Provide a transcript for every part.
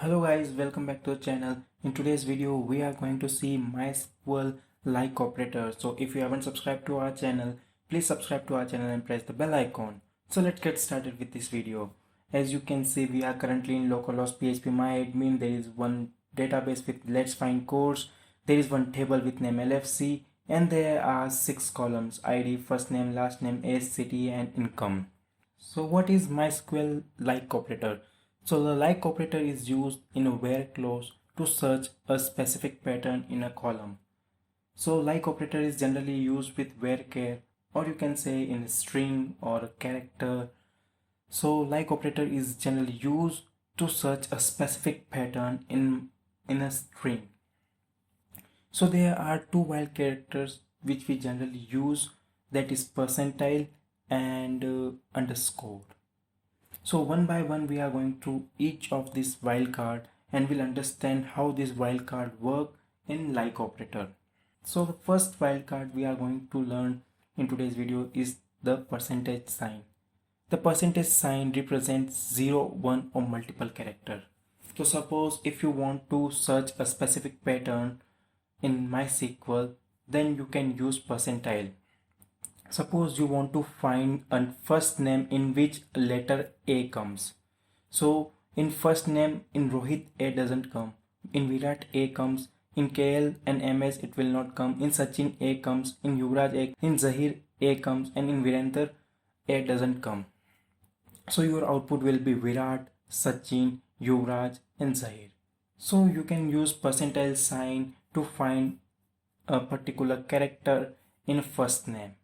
Hello guys, welcome back to the channel. In today's video we are going to see MySQL Like Operator. So if you haven't subscribed to our channel, please subscribe to our channel and press the bell icon. So let's get started with this video. As you can see, we are currently in localhost phpMyAdmin. There is one database with Letsfindcourse. There is one table with name LFC, and there are 6 columns: ID, first name, last name, age, city and income. So what is MySQL Like Operator? So the like operator is used in a where clause to search a specific pattern in a column. So like operator is generally used with where, or you can say in a string or a character. So like operator is generally used to search a specific pattern in a string. So there are two wild characters which we generally use, that is percentile and underscore. So one by one we are going through each of these wildcard and we'll understand how this wildcard work in like operator. So the first wildcard we are going to learn in today's video is the percentage sign. The percentage sign represents 0, 1 or multiple character. So suppose if you want to search a specific pattern in MySQL, then you can use percentile. Suppose you want to find a first name in which letter A comes. So in first name in Rohit A doesn't come, in Virat A comes, in KL and MS it will not come, in Sachin A comes, in Yuvraj A, in Zahir A comes, and in Virender A doesn't come. So your output will be Virat, Sachin, Yuvraj and Zahir. So you can use percentile sign to find a particular character in first name.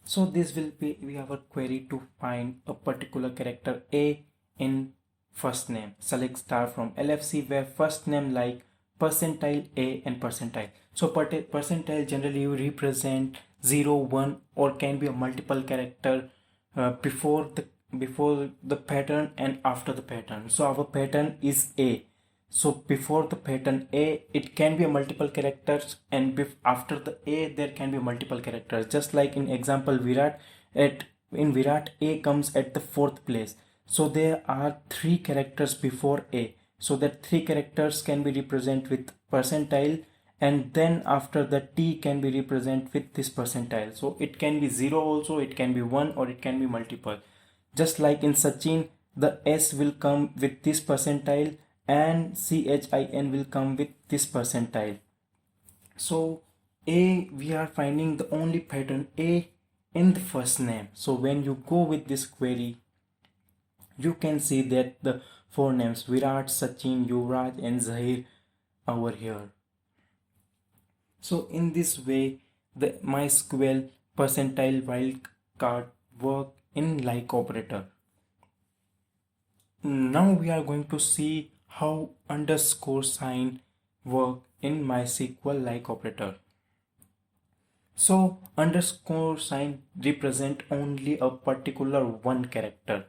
So this will be our query to find a particular character A in first name. Select star from LFC where first name like percentile A and percentile. So percentile generally represent 0, 1 or can be a multiple character before the pattern and after the pattern. So our pattern is A. So before the pattern A, it can be a multiple characters, and after the A, there can be multiple characters. Just like in example Virat, in Virat A comes at the 4th place. So there are 3 characters before A. So that 3 characters can be represented with percentile, and then after the T can be represented with this percentile. So it can be 0 also, it can be 1 or it can be multiple. Just like in Sachin, the S will come with this percentile and CHIN will come with this percentile. So A, we are finding the only pattern A in the first name. So when you go with this query, you can see that the 4 names Virat, Sachin, Yuvraj and Zahir over here. So in this way the MySQL percentile wildcard work in like operator. Now we are going to see how underscore sign work in MySQL like operator. So underscore sign represent only a particular one character.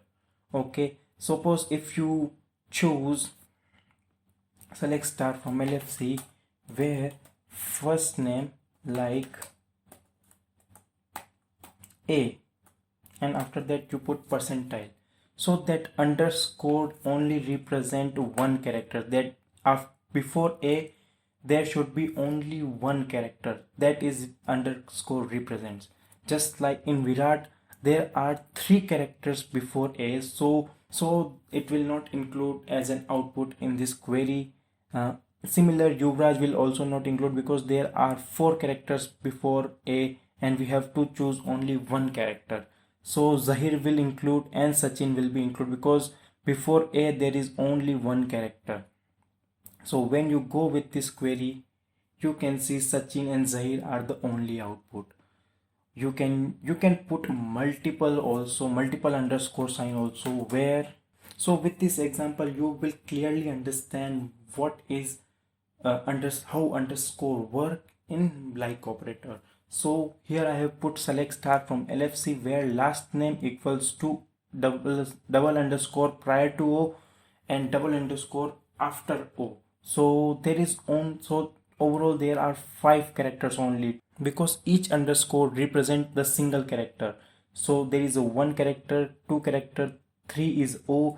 Okay, suppose if you choose select star from LFC where first name like A and after that you put percentile. So that underscore only represent one character, that before A there should be only one character, that is underscore represents. Just like in Virat there are 3 characters before A, so it will not include as an output in this query. Similar Yuvraj will also not include because there are 4 characters before A and we have to choose only one character. So Zahir will include and Sachin will be included because before A there is only one character. So when you go with this query, you can see Sachin and Zahir are the only output. You can put multiple underscore sign also where. So with this example you will clearly understand what is how underscore work in like operator. So here I have put select star from LFC where last name equals to double underscore prior to O and double underscore after O. So there is so overall there are 5 characters only because each underscore represent the single character. So there is a 1 character, 2 character, 3 is O,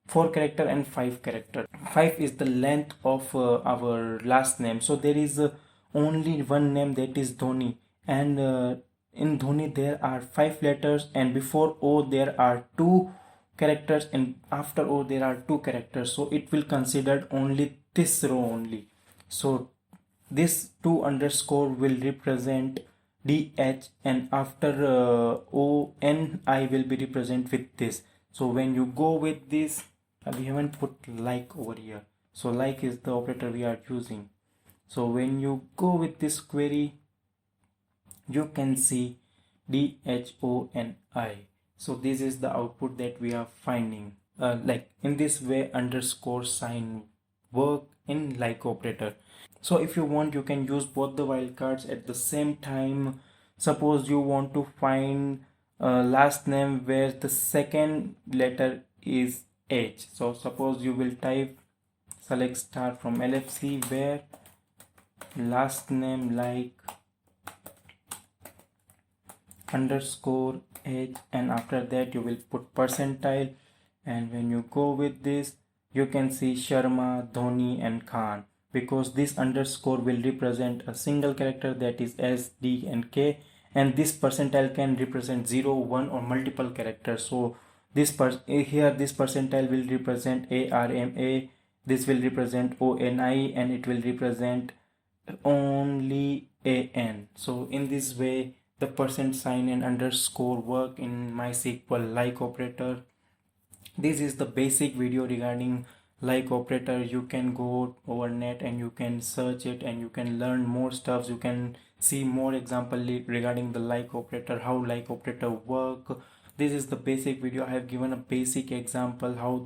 4 character and 5 character. 5 is the length of our last name. So there is only one name, that is Dhoni, and in Dhoni there are 5 letters, and before O there are 2 characters, and after O there are 2 characters. So it will consider only this row only. So this 2 underscore will represent DH, and after ONI will be represent with this. So when you go with this, we haven't put like over here. So like is the operator we are using. So when you go with this query, you can see DHONI. So this is the output that we are finding. Like in this way, underscore sign work in like operator. So if you want, you can use both the wildcards at the same time. Suppose you want to find last name where the second letter is H. So suppose you will type select star from LFC where last name like underscore H, and after that you will put percentile, and when you go with this you can see Sharma, Dhoni and Khan, because this underscore will represent a single character, that is S, D and K, and this percentile can represent 0, 1 or multiple characters. So this here this percentile will represent ARMA, this will represent ONI, and it will represent only AN. So in this way the percent sign and underscore work in MySQL like operator. This is the basic video regarding like operator. You can go over net and you can search it and you can learn more stuff. You can see more example regarding the like operator, how like operator work. This is the basic video. I have given a basic example how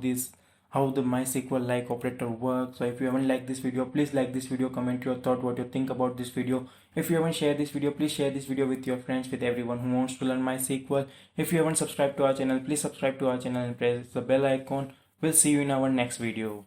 the MySQL like operator works. So if you haven't liked this video, please like this video, comment your thought, what you think about this video. If you haven't shared this video, please share this video with your friends, with everyone who wants to learn MySQL. If you haven't subscribed to our channel, please subscribe to our channel and press the bell icon. We'll see you in our next video.